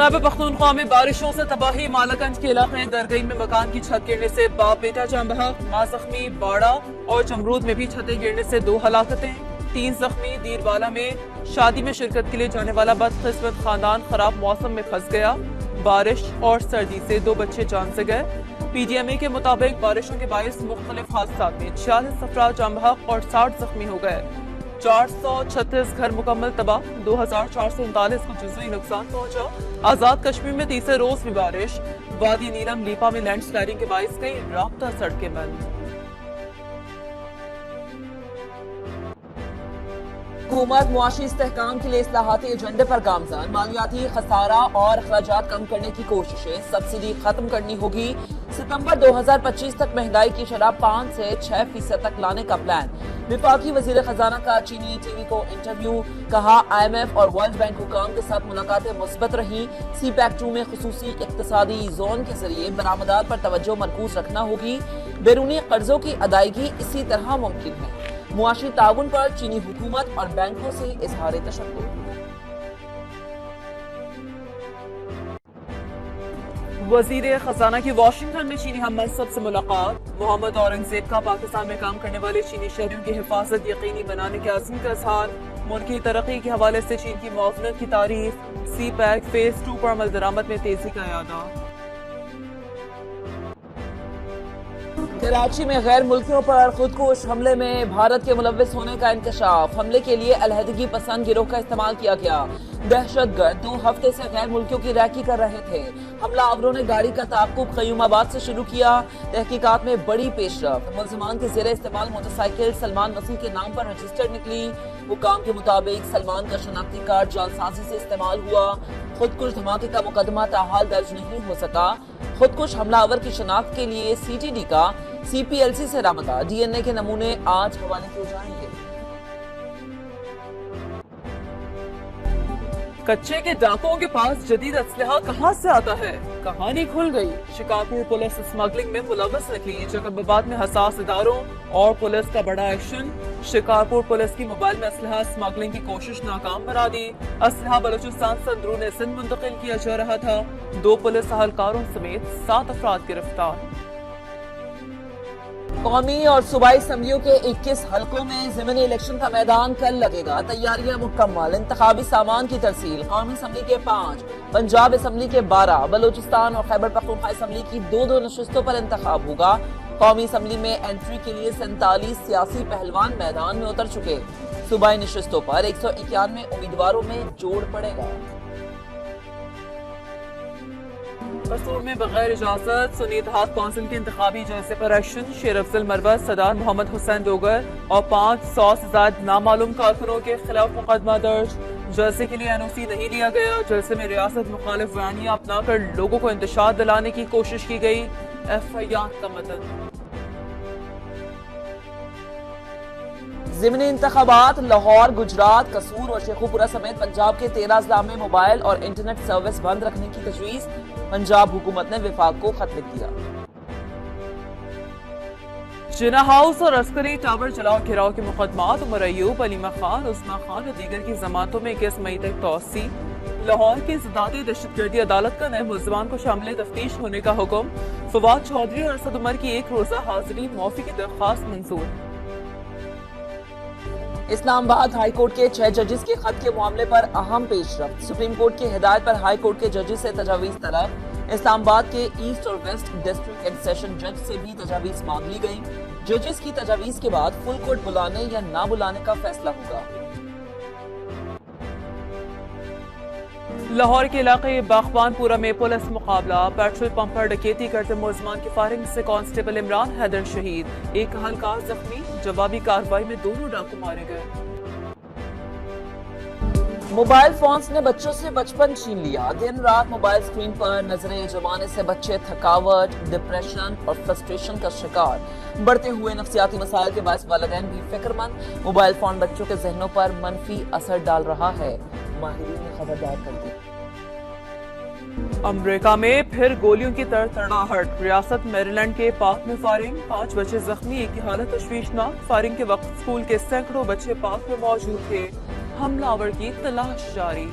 खैबर पख्तूनख्वा में बारिशों से तबाही। मालागंज के इलाके दरगई में मकान की छत गिरने से बाप बेटा जान बहक, मां जख्मी। बाड़ा और चमरूद में भी छतें गिरने से 2 हलाकतें, 3 जख्मी। दीरवाला में शादी में शिरकत के लिए जाने वाला बदकिस्मत खानदान खराब मौसम में फंस गया। बारिश और सर्दी से 2 बच्चे जान से गए। PDMA के मुताबिक बारिशों के बायस मुख्तलिफ हादसा में 46 अफराद जान बहक और 60 जख्मी हो गए। 436 घर मुकम्मल तबाह, 2439 को जुज़वी नुकसान पहुंचा। आजाद कश्मीर में तीसरे रोज भी बारिश। वादी नीलम लीपा में लैंड स्लाइडिंग के बायस कई राब्ता सड़कें बंद। हुकूमत मुआशी इस्तेहकाम के लिए इस्लाहाती एजेंडे पर गामज़न। मालियाती खसारा और अखराजात कम करने की कोशिशें, सब्सिडी खत्म करनी होगी। सितंबर 2025 तक महंगाई की शरह 5 से 6% तक लाने का प्लान। विफाकी वजीर खजाना का चीनी टीवी को इंटरव्यू, कहा IMF और वर्ल्ड बैंक हुकाम के साथ मुलाकातें मुस्बत रही। CPEC 2 में खुसूसी इक्तसादी जोन के जरिए बरामदात पर तवज्जो मरकूज रखना होगी। बैरूनी कर्जों की अदायगी इसी तरह मुमकिन है। मुआशी ताउन पर चीनी हुकूमत और बैंकों से इजहार तशक्कुर। वजीर खजाना की वाशिंगटन में चीनी हम मनसब से मुलाकात। मोहम्मद औरंगजेब का पाकिस्तान में काम करने वाले चीनी शहरियों की हिफाजत यकीनी बनाने के अज़्म का इज़हार। मुल्क की तरक्की के हवाले से चीन की मुआवनत की तारीफ। CPEC फेज 2 पर अमल दरामद में तेजी का इरादा। कराची में गैर मुल्कियों पर खुदकुश हमले में भारत के मुलव्विस होने का इंकशाफ। हमले के लिए अलहदगी पसंद गिरोह का इस्तेमाल किया गया। दहशतगर्द 2 हफ्ते से गैर मुल्कियों की रैकी कर रहे थे। हमलावरों ने गाड़ी का ताक़ुब क़य्यूमाबाद से शुरू किया। तहकीकात में बड़ी पेशरफ्त। मुल्ज़िमान के ज़ेरे इस्तेमाल मोटरसाइकिल सलमान मसीह के नाम पर रजिस्टर्ड निकली। हुकाम के मुताबिक सलमान का शनाख्ती कार्ड जालसाजी से इस्तेमाल हुआ। खुदकुश धमाके का मुकदमा ताहाल दर्ज नहीं हो सका। खुदकुश हमलावर की शनाख्त के लिए CTD का CPLC से रामदा DNA के नमूने आज हवाले किए जाएंगे। कच्चे के डाकुओं के पास जदीद असलहा कहां से आता है? कहानी खुल गई। शिकारपुर पुलिस स्मगलिंग में मुलव्वस निकली। जैकबाबाद में हसास इदारों और पुलिस का बड़ा एक्शन। शिकारपुर पुलिस की मोबाइल में असलहा स्मगलिंग की कोशिश नाकाम बना दी। असलहा बलूचिस्तान से अंदरूनी सिंध मुंतकिल किया जा रहा था। 2 पुलिस अहलकारों समेत 7 अफराद गिरफ्तार। कौमी और सूबाई असम्बलियों के 21 हलकों में ज़िमनी इलेक्शन का मैदान कल लगेगा। तैयारियां मुकम्मल। इंतखाबी सामान की तरसील। कौमी असम्बली के 5, पंजाब असम्बली के 12, बलूचिस्तान और खैबर पख्तूनख्वा असम्बली की 2 नशस्तों पर इंतखाब होगा। कौमी असम्बली में एंट्री के लिए 47 सियासी पहलवान मैदान में उतर चुके। सूबाई नशस्तों पर 191 उम्मीदवारों में जोड़ पड़ेगा। कसूर में बगैर इजाजत सुन्नी इत्तेहाद कौंसिल के इंतखाबी जलसे पर एक्शन। शेर अफजल मरवत, सदार मोहम्मद हुसैन डोगर और 500 से ज्यादा नामालूम कारकुनों के खिलाफ मुकदमा दर्ज। जलसे के लिए NOC नहीं लिया गया। जलसे में रियासत मुखालिफ बयानियां अपनाकर लोगों को इंतशार दिलाने की कोशिश की गई। FIR का मतन। ज़िमनी इंतखाबात। लाहौर, गुजरात, कसूर और शेखुपुरा समेत पंजाब के 13 अजला में मोबाइल और इंटरनेट सर्विस बंद रखने की तजवीज़। पंजाब हुकूमत ने विफाक को खत लिख दिया। जिना हाउस और अस्करी टावर जलाओ घिराव के मुकदमात। उमर अयूब, अलीमा खान, उस्मा खान और दीगर की जमानतों में 21 मई तक तौसी। लाहौर की इंसदादी दहशतगर्दी अदालत का नए मुल्ज़िमान को शामिल तफ्तीश होने का हुक्म। फवाद चौधरी और असद उमर की 1 रोज़ा हाजिरी मौफी की दरख्वास्त मंजूर। इस्लामाबाद हाई कोर्ट के 6 जजेस के खत के मामले पर अहम पेशरफ्त। सुप्रीम कोर्ट की हिदायत पर हाई कोर्ट के जजेस से तजावीज़ तलब। इस्लामाबाद के ईस्ट और वेस्ट डिस्ट्रिक्ट एंड सेशन जज से भी तजावीज़ मांग ली गई। जजेस की तजावीज़ के बाद फुल कोर्ट बुलाने या ना बुलाने का फैसला होगा। लाहौर के इलाके बागबानपुरा में पुलिस मुकाबला। पेट्रोल पंप पर डकैती करते मुल्ज़िमान की फायरिंग से कांस्टेबल इमरान हैदर शहीद। 1 अहलकार जख्मी। जवाबी कार्रवाई में 2 डाकू मारे गए। मोबाइल फोन्स ने बच्चों से बचपन छीन लिया। दिन रात मोबाइल स्क्रीन पर नजरें जमाने से बच्चे थकावट, डिप्रेशन और फ्रस्ट्रेशन का शिकार। बढ़ते हुए नफ्सियाती मसाइल के बायस वालिदैन भी फिक्रमंद। मोबाइल फोन बच्चों के जहनों पर मनफी असर डाल रहा है। माहिरीन ने खबरदार कर दी। अमेरिका में फिर गोलियों की तड़तड़ाहट। रियासत मैरीलैंड के पार्क में फायरिंग। 5 बच्चे जख्मी। एक की हालत तशवीशनाक। फायरिंग के वक्त स्कूल के सैकड़ों बच्चे पार्क में मौजूद थे। हमलावर की तलाश जारी।